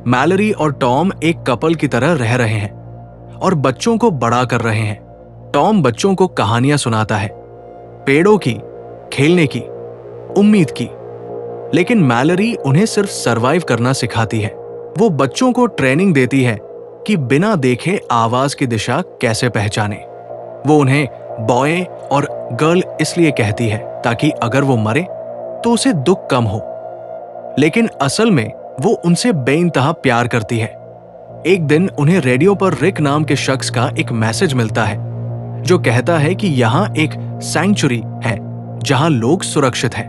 Malory और Tom एक couple की तरह रह रहे हैं और बच्चों को बड़ा कर रहे हैं। टॉम बच्चों को कहानियां सुनाता है, पेड़ों की, खेलने की, उम्मीद की, लेकिन मैलरी उन्हें सिर्फ सरवाइव करना सिखाती है। वो बच्चों को ट्रेनिंग देती है कि बिना देखे आवाज की दिशा कैसे पहचाने। वो उन्हें बॉय और गर्ल इसलिए कहती है ताकि अगर वो मरे तो उसे दुख कम हो, लेकिन असल में वो उनसे बेइंतहा प्यार करती है। एक दिन उन्हें रेडियो पर रिक नाम के शख्स का एक मैसेज मिलता है जो कहता है कि यहाँ एक सैंक्चुरी है जहां लोग सुरक्षित हैं।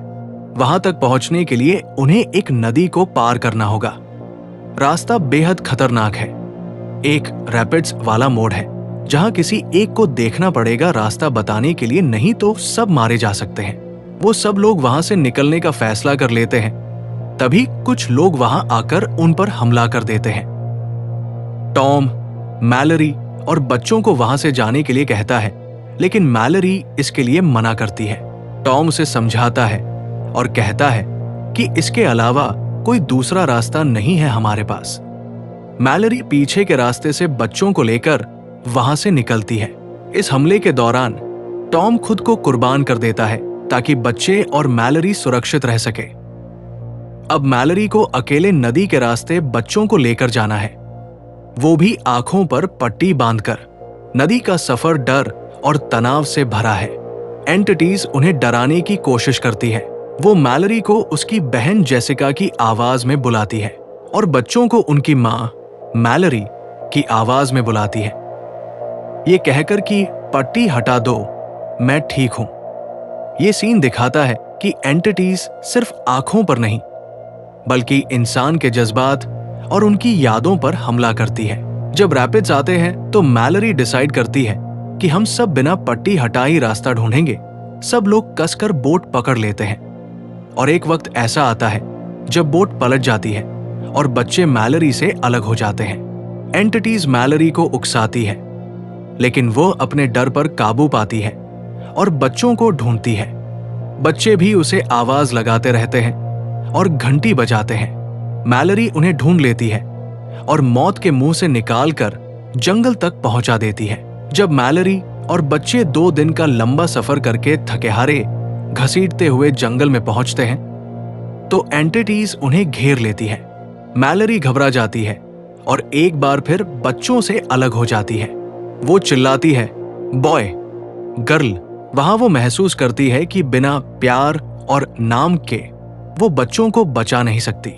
वहां तक पहुंचने के लिए उन्हें एक नदी को पार करना होगा। रास्ता बेहद खतरनाक है। एक रैपिड्स वाला मोड़ है जहां किसी एक को देखना पड़ेगा रास्ता बताने के लिए, नहीं तो सब मारे जा सकते हैं। वो सब लोग वहां से निकलने का फैसला कर लेते हैं। तभी कुछ लोग वहां आकर उन पर हमला कर देते हैं। टॉम, मैलरी और बच्चों को वहां से जाने के लिए कहता है, लेकिन मैलरी इसके लिए मना करती है। टॉम उसे समझाता है और कहता है कि इसके अलावा कोई दूसरा रास्ता नहीं है हमारे पास। मैलरी पीछे के रास्ते से बच्चों को लेकर वहां से निकलती है। इस हमले के दौरान टॉम खुद को कुर्बान कर देता है ताकि बच्चे और मैलरी सुरक्षित रह सके। अब मैलरी को अकेले नदी के रास्ते बच्चों को लेकर जाना है, वो भी आंखों पर पट्टी बांधकर। नदी का सफर डर और तनाव से भरा है। एंटिटीज उन्हें डराने की कोशिश करती है। वो मैलरी को उसकी बहन जेसिका की आवाज में बुलाती है और बच्चों को उनकी मां मैलरी की आवाज में बुलाती है, ये कहकर कि पट्टी हटा दो, मैं ठीक हूं। ये सीन दिखाता है कि एंटिटीज सिर्फ आंखों पर नहीं बल्कि इंसान के जज्बात और उनकी यादों पर हमला करती है। जब रैपिड्स आते हैं तो मैलरी डिसाइड करती है कि हम सब बिना पट्टी हटा ही रास्ता ढूंढेंगे। सब लोग कसकर बोट पकड़ लेते हैं और एक वक्त ऐसा आता है जब बोट पलट जाती है और बच्चे मैलरी से अलग हो जाते हैं। एंटिटीज मैलरी को उकसाती है, लेकिन वो अपने डर पर काबू पाती है और बच्चों को ढूंढती है। बच्चे भी उसे आवाज लगाते रहते हैं और घंटी बजाते हैं। मैलरी उन्हें ढूंढ लेती है और मौत के मुंह से निकालकर जंगल तक पहुंचा देती है। जब मैलरी और बच्चे 2 दिन का लंबा सफर करके थकेहारे घसीटते हुए जंगल में पहुंचते हैं तो एंटिटीज उन्हें घेर लेती है। मैलरी घबरा जाती है और एक बार फिर बच्चों से अलग हो जाती है। वो चिल्लाती है, बॉय, गर्ल। वहां वो महसूस करती है कि बिना प्यार और नाम के वो बच्चों को बचा नहीं सकती।